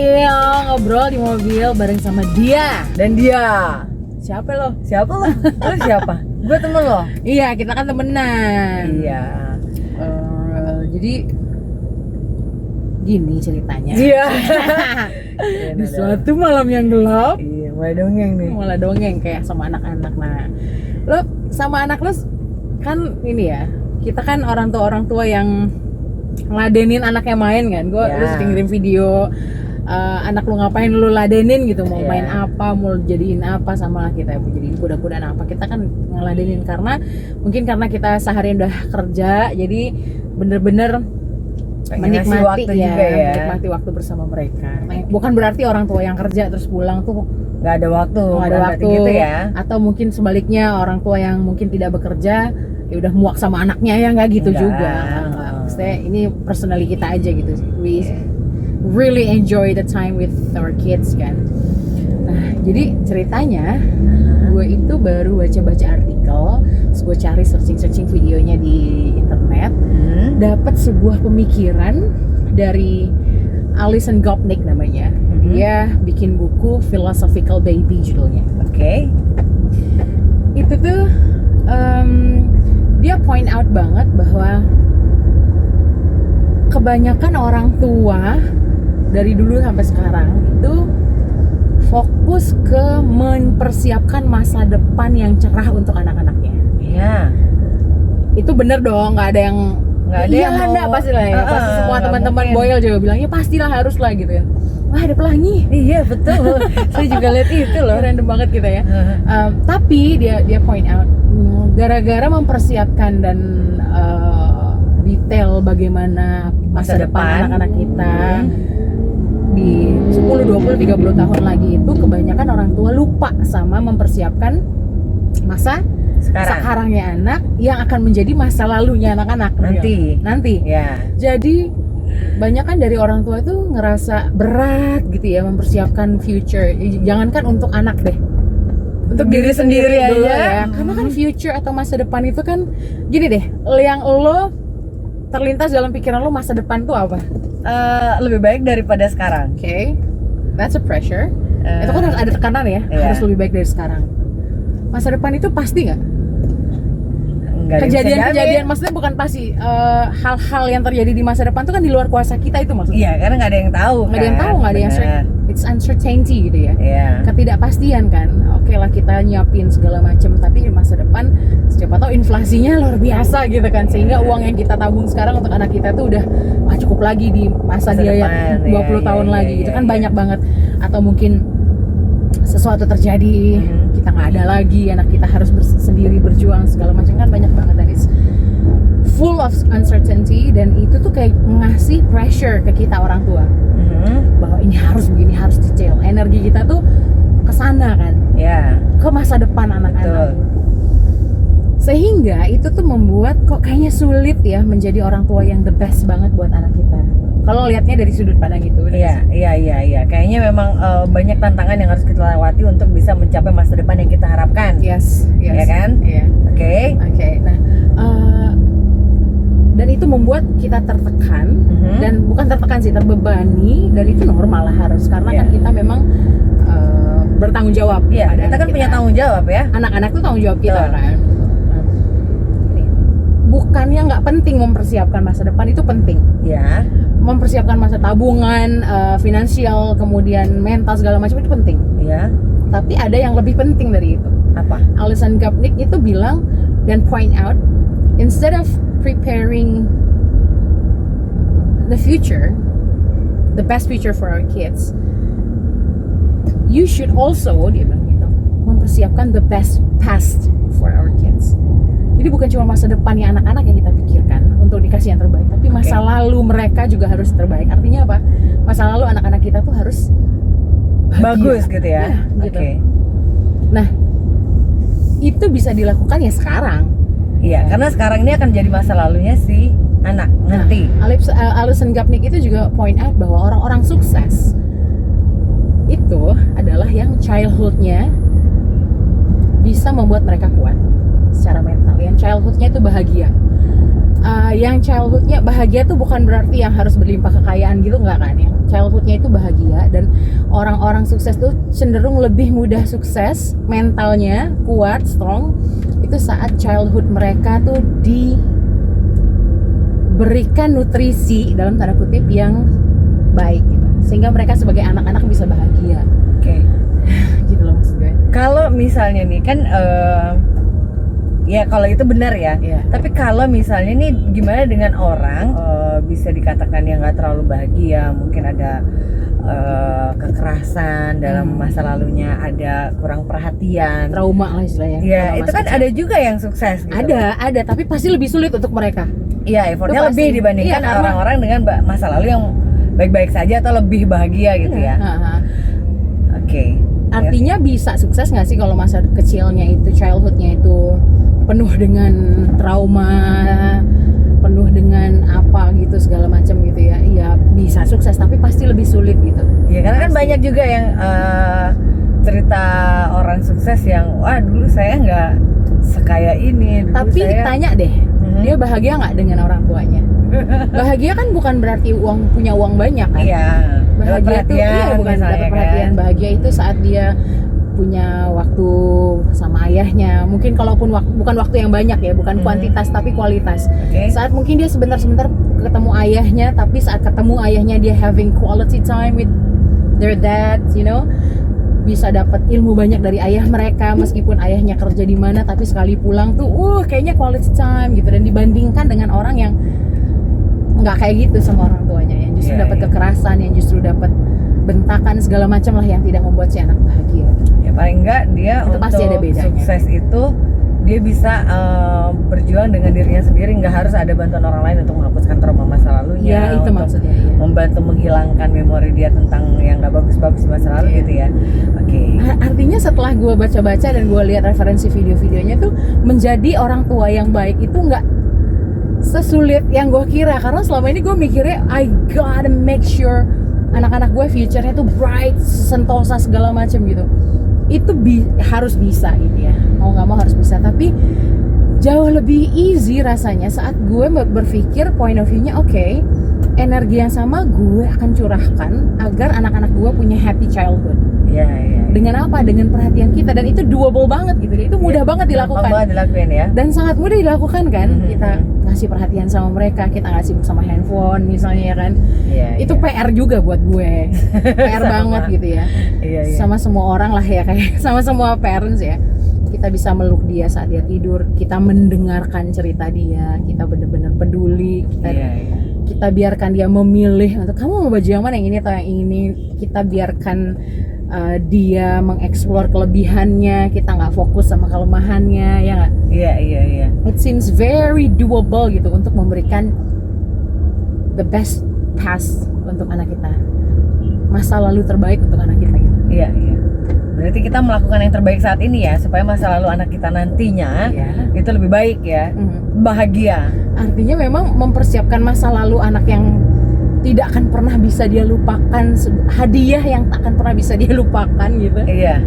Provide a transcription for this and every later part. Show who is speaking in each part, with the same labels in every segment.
Speaker 1: Iya, ngobrol di mobil bareng sama dia.
Speaker 2: Dan dia.
Speaker 1: Siapa lo?
Speaker 2: Siapa lo? Lo siapa? Gue temen lo.
Speaker 1: Iya, kita kan temenan.
Speaker 2: Iya.
Speaker 1: Jadi gini ceritanya.
Speaker 2: Iya.
Speaker 1: Di suatu malam yang gelap.
Speaker 2: Iya, mulai dongeng nih.
Speaker 1: Malah dongeng kayak sama anak-anak. Nah, lo sama anak lo kan ini ya. Kita kan orang tua yang ngeladenin anaknya main kan. Lu sering ngirim video anak lu ngapain lu ladenin gitu, mau main apa, mau jadiin apa sama kita, jadiin kuda-kudaan apa, kita kan ngeladenin karena kita seharian udah kerja, jadi bener-bener menikmati menikmati waktu bersama mereka. Bukan berarti orang tua yang kerja terus pulang tuh
Speaker 2: nggak ada waktu gitu ya,
Speaker 1: atau mungkin sebaliknya orang tua yang mungkin tidak bekerja ya udah muak sama anaknya, ya nggak gitu juga. Maksudnya ini personally kita aja gitu, we really enjoy the time with our kids kan. Nah jadi ceritanya gue itu baru baca artikel, terus gue cari searching videonya di internet, dapat sebuah pemikiran dari Alison Gopnik namanya. Dia bikin buku Philosophical Baby judulnya.
Speaker 2: Oke.
Speaker 1: Itu tuh dia point out banget bahwa kebanyakan orang tua dari dulu sampai sekarang itu fokus ke mempersiapkan masa depan yang cerah untuk anak-anaknya.
Speaker 2: Iya.
Speaker 1: Itu bener dong, nggak ada yang pasti lah ya. Pasti semua teman-teman Boyle juga bilang ya pastilah, harus lah gitu ya. Wah ada pelangi.
Speaker 2: Iya betul. Saya juga lihat itu loh.
Speaker 1: Random banget gitu ya. Tapi dia point out gara-gara mempersiapkan dan detail bagaimana masa depan anak-anak kita di 10, 20, 30 tahun lagi itu, kebanyakan orang tua lupa sama mempersiapkan masa sekarangnya anak yang akan menjadi masa lalunya anak-anak nanti.
Speaker 2: Ya.
Speaker 1: Jadi banyak kan dari orang tua itu ngerasa berat gitu ya mempersiapkan future. Jangankan untuk anak deh, untuk diri sendiri aja ya. Karena kan future atau masa depan itu kan gini deh, yang lo terlintas dalam pikiran lo masa depan tuh apa?
Speaker 2: Lebih baik daripada sekarang.
Speaker 1: Oke, that's a pressure. Itu kan harus ada tekanan ya, harus lebih baik dari sekarang. Masa depan itu pasti nggak? Kejadian-kejadian maksudnya bukan pasti, hal-hal yang terjadi di masa depan itu kan di luar kuasa kita itu maksudnya.
Speaker 2: Iya, karena nggak ada yang tahu.
Speaker 1: Nggak ada yang tahu, nggak ada yang it's uncertainty gitu ya. Ketidakpastian kan. Oke lah kita nyiapin segala macam, tapi di masa depan siapa tahu inflasinya luar biasa gitu kan, sehingga uang yang kita tabung sekarang untuk anak kita tuh udah cukup lagi di masa dia yang 20 tahun lagi gitu kan. Banyak banget. Atau mungkin sesuatu terjadi, kita nggak ada lagi, anak kita harus sendiri berjuang segala macam, kan banyak banget, dan it's full of uncertainty. Dan itu tuh kayak ngasih pressure ke kita orang tua bahwa ini harus begini, harus detail. Energi kita tuh kesana kan, ke masa depan anak-anak. Sehingga itu tuh membuat kok kayaknya sulit ya menjadi orang tua yang the best banget buat anak kita. Kalau lihatnya dari sudut pandang itu.
Speaker 2: Iya. Kayaknya memang banyak tantangan yang harus kita lewati untuk bisa mencapai masa depan yang kita harapkan.
Speaker 1: Yes.
Speaker 2: Ya kan?
Speaker 1: Iya.
Speaker 2: Oke.
Speaker 1: Nah, dan itu membuat kita tertekan, dan bukan tertekan sih, terbebani, dan itu normal lah harus, karena kan kita memang bertanggung jawab.
Speaker 2: Iya, kita kan punya tanggung jawab ya.
Speaker 1: Anak-anak tuh tanggung jawab kita kan. Bukannya nggak penting mempersiapkan masa depan, itu penting.
Speaker 2: Ya.
Speaker 1: Mempersiapkan masa tabungan, finansial, kemudian mental segala macam itu penting.
Speaker 2: Iya.
Speaker 1: Tapi ada yang lebih penting dari itu.
Speaker 2: Apa?
Speaker 1: Alison Gopnik itu bilang dan point out, instead of preparing the future, the best future for our kids, you should also, dia bilang gitu, mempersiapkan the best past for our kids. Jadi bukan cuma masa depannya anak-anak yang kita pikirkan untuk dikasih yang terbaik, tapi masa lalu mereka juga harus terbaik. Artinya apa? Masa lalu anak-anak kita tuh harus
Speaker 2: bagus gitu ya.
Speaker 1: Gitu. Nah, itu bisa dilakukan ya sekarang.
Speaker 2: Iya, karena sekarang ini akan jadi masa lalunya si anak nanti.
Speaker 1: Alison Gopnik itu juga point out bahwa orang-orang sukses itu adalah yang childhood-nya bisa membuat mereka kuat secara mental. Yang childhood-nya itu bahagia. Yang childhood-nya bahagia tuh bukan berarti yang harus berlimpah kekayaan gitu, enggak kan? Yang childhoodnya itu bahagia, dan orang-orang sukses tuh cenderung lebih mudah sukses, mentalnya kuat, strong, itu saat childhood mereka tuh diberikan nutrisi dalam tanda kutip yang baik gitu, sehingga mereka sebagai anak-anak bisa bahagia.
Speaker 2: Oke.
Speaker 1: Gitu loh maksud gue.
Speaker 2: Kalau misalnya nih kan ya kalau itu benar ya.
Speaker 1: Iya.
Speaker 2: Tapi kalau misalnya nih gimana dengan orang bisa dikatakan yang nggak terlalu bahagia, mungkin ada kekerasan dalam masa lalunya, ada kurang perhatian,
Speaker 1: Trauma lah istilahnya.
Speaker 2: ya
Speaker 1: Trauma
Speaker 2: itu kan
Speaker 1: kecil.
Speaker 2: ada juga yang sukses gitu.
Speaker 1: Ada, tapi pasti lebih sulit untuk mereka.
Speaker 2: Iya, effortnya
Speaker 1: Itu pasti.
Speaker 2: lebih dibandingkan
Speaker 1: Iya, karena-
Speaker 2: orang-orang dengan masa lalu yang baik-baik saja atau lebih bahagia gitu ya.
Speaker 1: Ha-ha.
Speaker 2: Oke.
Speaker 1: Artinya bisa sukses nggak sih kalau masa kecilnya itu, childhoodnya itu penuh dengan trauma, penuh dengan apa gitu segala macam gitu ya. Iya bisa sukses, tapi pasti lebih sulit gitu.
Speaker 2: Ya karena kan
Speaker 1: Pasti.
Speaker 2: banyak juga yang cerita orang sukses yang wah dulu saya nggak sekaya ini. Dulu
Speaker 1: Tapi
Speaker 2: saya...
Speaker 1: tanya deh, dia bahagia nggak dengan orang tuanya? Bahagia kan bukan berarti punya uang banyak kan?
Speaker 2: Iya.
Speaker 1: Bahagia itu bukan
Speaker 2: misalnya
Speaker 1: dapat perhatian.
Speaker 2: kan.
Speaker 1: Bahagia itu saat dia punya waktu sama ayahnya. Mungkin kalaupun bukan waktu yang banyak ya, bukan kuantitas tapi kualitas.
Speaker 2: Oke.
Speaker 1: Saat mungkin dia sebentar-sebentar ketemu ayahnya, tapi saat ketemu ayahnya dia having quality time with their dad, you know, bisa dapat ilmu banyak dari ayah mereka meskipun ayahnya kerja di mana, tapi sekali pulang tuh kayaknya quality time gitu. Dan dibandingkan dengan orang yang nggak kayak gitu sama orang tuanya, yang justru
Speaker 2: Iya,
Speaker 1: dapat
Speaker 2: iya.
Speaker 1: kekerasan, yang justru dapat bentakan segala macam lah yang tidak membuat si anak bahagia.
Speaker 2: Ya paling enggak dia
Speaker 1: Itu pasti ada
Speaker 2: untuk
Speaker 1: bedanya.
Speaker 2: sukses itu dia bisa berjuang dengan dirinya sendiri, nggak harus ada bantuan orang lain untuk menghapuskan trauma masa lalunya.
Speaker 1: Ya itu
Speaker 2: untuk
Speaker 1: maksudnya. Iya.
Speaker 2: membantu menghilangkan memori dia tentang yang nggak bagus-bagus di masa lalu
Speaker 1: Iya.
Speaker 2: gitu ya. Oke.
Speaker 1: Artinya setelah gue baca-baca dan gue lihat referensi video-videonya tuh, menjadi orang tua yang baik itu nggak sesulit yang gue kira, karena selama ini gue mikirnya I gotta make sure anak-anak gue future-nya tuh bright, sentosa segala macam gitu. Itu harus bisa gitu ya, mau nggak mau harus bisa. Tapi jauh lebih easy rasanya saat gue berpikir point of view-nya oke, energi yang sama gue akan curahkan agar anak-anak gue punya happy childhood.
Speaker 2: Iya, iya.
Speaker 1: Dengan apa? Dengan perhatian kita, dan itu doable banget gitu. Itu mudah banget dilakukan.
Speaker 2: Gampang banget dilakuin ya.
Speaker 1: Dan sangat mudah dilakukan kan. Kita ngasih perhatian sama mereka, kita ngasih sama handphone misalnya ya kan.
Speaker 2: Iya.
Speaker 1: Itu
Speaker 2: iya.
Speaker 1: PR juga buat gue. PR
Speaker 2: Sama.
Speaker 1: banget gitu ya.
Speaker 2: Iya, iya.
Speaker 1: Sama semua orang lah ya, kayak sama semua parents ya. Kita bisa meluk dia saat dia tidur, kita mendengarkan cerita dia, kita benar-benar peduli, kita
Speaker 2: Iya, iya.
Speaker 1: kita biarkan dia memilih untuk kamu mau baju yang mana, yang ini atau yang ini. Kita biarkan dia mengeksplor kelebihannya, kita nggak fokus sama kelemahannya, ya nggak?
Speaker 2: Iya, iya, iya.
Speaker 1: It seems very doable gitu untuk memberikan the best past untuk anak kita, masa lalu terbaik untuk anak kita gitu.
Speaker 2: Iya, iya. Berarti kita melakukan yang terbaik saat ini ya, supaya masa lalu anak kita nantinya
Speaker 1: Ya.
Speaker 2: itu lebih baik ya, bahagia.
Speaker 1: Artinya memang mempersiapkan masa lalu anak yang tidak akan pernah bisa dia lupakan, hadiah yang tak akan pernah bisa dia lupakan gitu.
Speaker 2: Iya.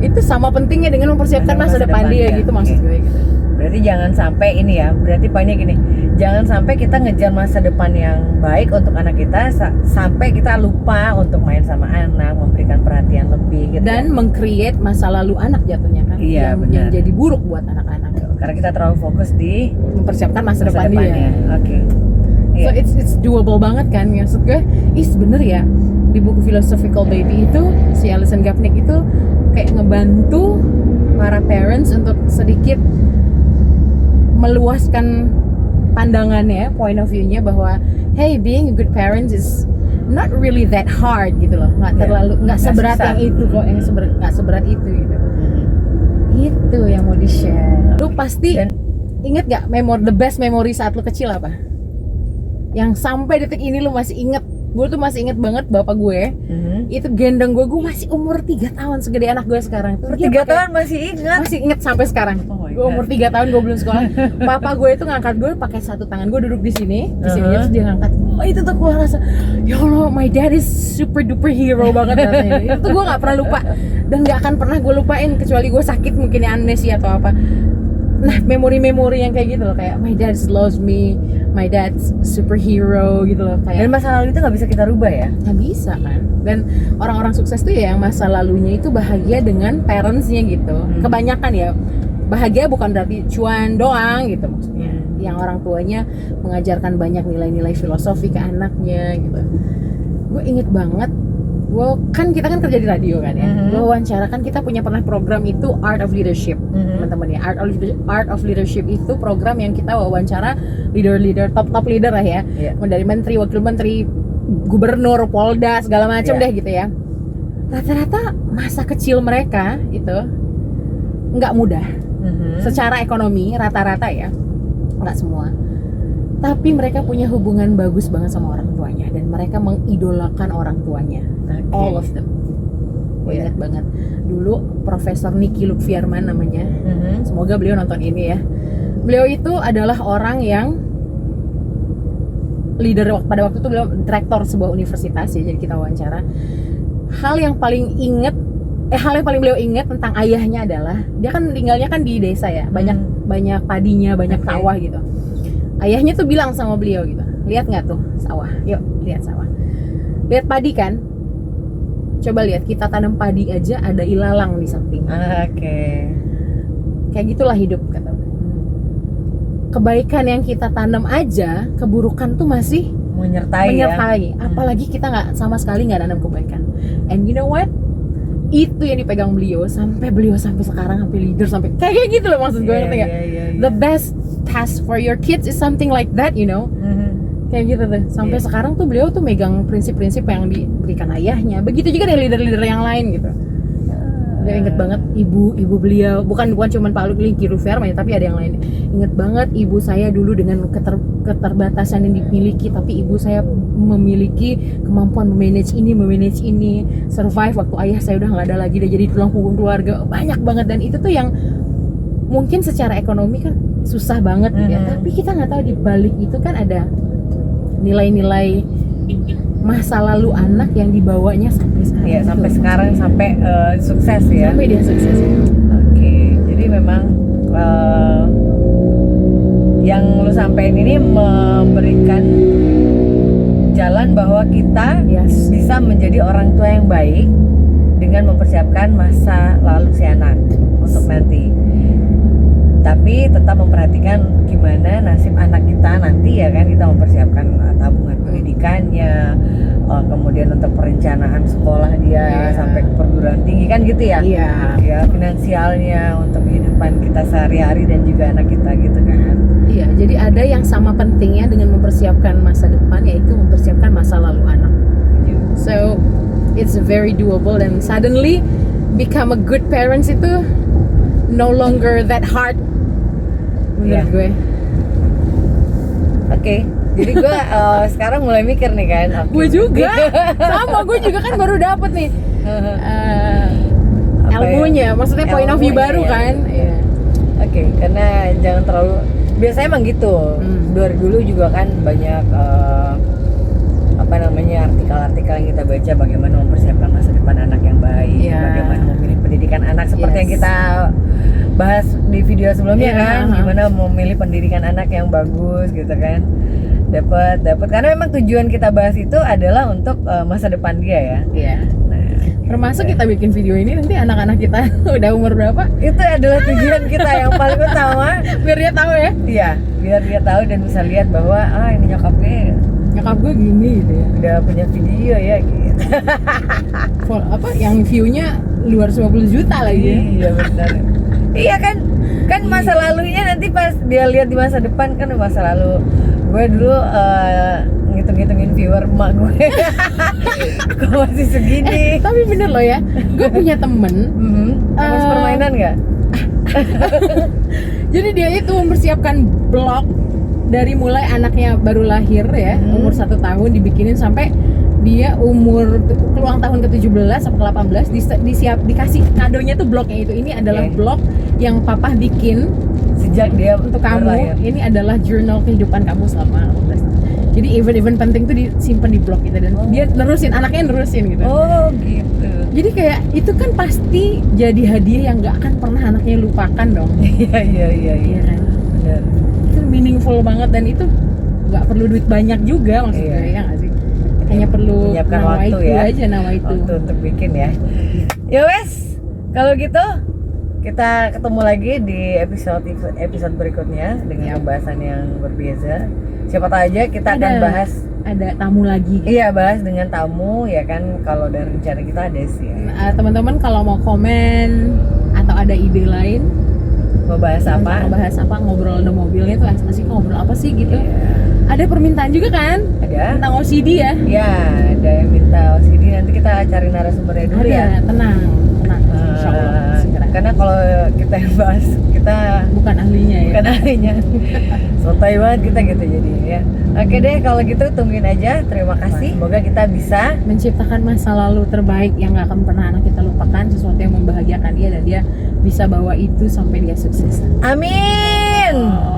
Speaker 1: Itu sama pentingnya dengan mempersiapkan
Speaker 2: Dengan
Speaker 1: masa depan dia
Speaker 2: ya.
Speaker 1: gitu, maksud
Speaker 2: Oke.
Speaker 1: gue gitu.
Speaker 2: Berarti jangan sampai ini ya, berarti poinnya gini, jangan sampai kita ngejar masa depan yang baik untuk anak kita sampai kita lupa untuk main sama anak, memberikan perhatian lebih gitu.
Speaker 1: Dan meng-create masa lalu anak jatuhnya kan,
Speaker 2: Iya,
Speaker 1: yang
Speaker 2: benar.
Speaker 1: jadi buruk buat anak-anak.
Speaker 2: Karena kita terlalu fokus di
Speaker 1: Mempersiapkan masa depan
Speaker 2: depannya.
Speaker 1: dia.
Speaker 2: Oke.
Speaker 1: So
Speaker 2: Iya.
Speaker 1: it's doable banget kan, maksud gue. Bener ya, di buku Philosophical Baby itu si Alison Gopnik itu kayak ngebantu para parents untuk sedikit meluaskan pandangannya, point of view-nya bahwa hey, being a good parent is not really that hard gitu loh, nggak
Speaker 2: Iya.
Speaker 1: terlalu, nggak
Speaker 2: Nggak
Speaker 1: seberat
Speaker 2: susah.
Speaker 1: yang itu kok, nggak seberat itu gitu. Itu yang mau di-share. Lu pasti
Speaker 2: Dan-
Speaker 1: inget gak the best memory saat lu kecil apa? Yang sampai detik ini lu masih inget. Gue tuh masih inget banget bapak gue itu gendong gue masih umur 3 tahun, segede anak gue sekarang. Tuh dia
Speaker 2: 3
Speaker 1: pakai-
Speaker 2: tahun masih ingat.
Speaker 1: masih inget sampai sekarang.
Speaker 2: Oh my
Speaker 1: Gue umur 3 tahun, gue belum sekolah. Papa gue itu ngangkat gue pakai satu tangan, gue duduk di sini, terus dia ngangkat. Itu tuh gue rasa, ya Allah, my dad is super duper hero banget rasanya. Itu gue nggak pernah lupa dan nggak akan pernah gue lupain, kecuali gue sakit mungkin ya, amnesia atau apa. Nah, memori-memori yang kayak gitu loh, kayak my dad loves me, my dad's superhero gitu loh,
Speaker 2: Dan
Speaker 1: kayak
Speaker 2: masa lalu itu nggak bisa kita rubah ya.
Speaker 1: nggak bisa kan. Dan orang-orang sukses tuh ya yang masa lalunya itu bahagia dengan parentsnya gitu. Kebanyakan ya bahagia bukan berarti cuan doang gitu maksudnya. Yang orang tuanya mengajarkan banyak nilai-nilai filosofi ke anaknya gitu. Gue inget banget, kita kan kerja di radio kan ya. Gue wawancara kan, kita pernah program itu Art of Leadership, teman-teman ya. Art of Leadership itu program yang kita wawancara leader top leader lah ya. Dari menteri, wakil menteri, gubernur, polda, segala macam deh gitu ya. Rata-rata masa kecil mereka itu nggak mudah. Secara ekonomi rata-rata ya, nggak semua. Tapi mereka punya hubungan bagus banget sama orang tuanya dan mereka mengidolakan orang tuanya. All of them. Gue ingat banget dulu Profesor Niki Lukfiarman namanya. Semoga beliau nonton ini ya. Beliau itu adalah orang yang leader pada waktu itu, beliau direktur sebuah universitas ya. Jadi kita wawancara. Hal yang paling beliau ingat tentang ayahnya adalah dia kan tinggalnya kan di desa ya, banyak padinya, banyak sawah gitu. Ayahnya tuh bilang sama beliau gitu, lihat nggak tuh sawah, yuk lihat sawah, lihat padi kan, coba lihat kita tanam padi aja ada ilalang di samping. Kayak gitulah hidup kata. Kebaikan yang kita tanam aja, keburukan tuh masih menyertai. Apalagi kita nggak sama sekali nggak nanam kebaikan. And you know what? Itu yang dipegang beliau sampai sekarang, sampai leader, sampai kayak gitu loh maksud gue. Ngerti nggak? The best task for your kids is something like that, you know. Kayak gitu tuh. Sampai sekarang tuh beliau tuh megang prinsip-prinsip yang diberikan ayahnya. Begitu juga dari leader-leader yang lain gitu. Dia inget banget ibu beliau, bukan cuma Pak Niki Lukfiarman ya, tapi ada yang lain. Inget banget ibu saya dulu dengan keterbatasan yang dimiliki, tapi ibu saya memiliki kemampuan memanage ini, survive waktu ayah saya udah nggak ada lagi, dia jadi tulang punggung keluarga. Banyak banget, dan itu tuh yang mungkin secara ekonomi kan susah banget ya, tapi kita nggak tahu di balik itu kan ada nilai-nilai masa lalu anak yang dibawanya sampai sekarang.
Speaker 2: Iya, sampai sekarang, sampai sukses ya.
Speaker 1: Sampai dia sukses.
Speaker 2: Oke, jadi memang yang lu sampein ini memberikan jalan bahwa kita bisa menjadi orang tua yang baik dengan mempersiapkan masa lalu si anak untuk nanti. Tapi tetap memperhatikan gimana nasib anak kita nanti ya kan, kita mempersiapkan tabungan pendidikannya, kemudian untuk perencanaan sekolah dia sampai ke perguruan tinggi kan gitu ya. Ya, finansialnya untuk kehidupan kita sehari-hari dan juga anak kita gitu kan.
Speaker 1: Iya, jadi ada yang sama pentingnya dengan mempersiapkan masa depan, yaitu mempersiapkan masa lalu anak. So it's very doable, and suddenly become a good parents itu no longer that hard menurut gue. Oke,
Speaker 2: jadi gue sekarang mulai mikir nih kan.
Speaker 1: Gue juga sama, gue juga kan baru dapet nih ilmunya, maksudnya point of view baru kan.
Speaker 2: Oke, karena jangan terlalu, biasanya emang gitu. Dari dulu juga kan banyak artikel-artikel yang kita baca bagaimana mempersiapkan masa depan anak yang baik, bagaimana memilih pendidikan anak seperti yang kita bahas di video sebelumnya kan, gimana memilih pendidikan anak yang bagus gitu kan. Dapat karena memang tujuan kita bahas itu adalah untuk masa depan dia ya.
Speaker 1: Termasuk kita bikin video ini nanti anak-anak kita udah umur berapa?
Speaker 2: Itu adalah tujuan kita yang paling utama,
Speaker 1: biar dia tahu ya.
Speaker 2: Iya, biar dia tahu dan bisa lihat bahwa ini nyokap
Speaker 1: gue gini gitu ya.
Speaker 2: Udah punya video ya gitu.
Speaker 1: Yang view-nya luar 50 juta lagi.
Speaker 2: Iya benar. Iya kan masa lalunya nanti pas dia lihat di masa depan kan, masa lalu gue dulu ngitung-ngitungin viewer emak gue. Kok masih segini?
Speaker 1: Tapi bener loh ya, gue punya temen
Speaker 2: Mas permainan nggak?
Speaker 1: Jadi dia itu mempersiapkan blog dari mulai anaknya baru lahir ya, umur 1 tahun dibikinin sampai dia umur ulang tahun ke-17 sampai ke-18 dikasih kadonya tuh blognya itu. Ini adalah blog yang papa bikin
Speaker 2: sejak dia
Speaker 1: untuk kamu lahir. Ini adalah jurnal kehidupan kamu selama 18 tahun. Jadi event-event penting tuh disimpan di blog itu, dan dia anaknya nerusin gitu.
Speaker 2: Oh gitu.
Speaker 1: Jadi kayak itu kan pasti jadi hadiah yang nggak akan pernah anaknya lupakan dong.
Speaker 2: Iya
Speaker 1: kan.
Speaker 2: benar.
Speaker 1: Itu meaningful banget dan itu nggak perlu duit banyak juga maksudnya ya nggak sih? Hanya perlu
Speaker 2: menyiapkan
Speaker 1: nama
Speaker 2: waktu
Speaker 1: itu
Speaker 2: ya.
Speaker 1: aja nama itu.
Speaker 2: Waktu untuk bikin ya. Ya wes, kalau gitu kita ketemu lagi di episode berikutnya dengan pembahasan yang berbeda. Siapa tahu aja kita akan bahas
Speaker 1: ada tamu lagi.
Speaker 2: Iya, bahas dengan tamu ya kan, kalau dari rencana kita ada sih ya.
Speaker 1: Teman-teman kalau mau komen atau ada ide lain
Speaker 2: Mau bahas apa?
Speaker 1: Ngobrol the mobilnya tuh asik ngobrol apa sih gitu. Ada permintaan juga kan?
Speaker 2: Ada.
Speaker 1: Tentang OCD ya?
Speaker 2: Iya, ada yang minta OCD, nanti kita cari narasumbernya dulu ya.
Speaker 1: Tenang. Insya Allah, segera.
Speaker 2: Karena kalau kita yang bahas, kita
Speaker 1: bukan ahlinya ya.
Speaker 2: Bukan ahlinya. Sotoy banget kita gitu jadi ya. Oke deh, kalau gitu tungguin aja. Terima kasih. Semoga kita bisa
Speaker 1: menciptakan masa lalu terbaik yang gak akan pernah anak kita lupakan, sesuatu yang membahagiakan dia dan dia bisa bawa itu sampai dia sukses.
Speaker 2: Amin.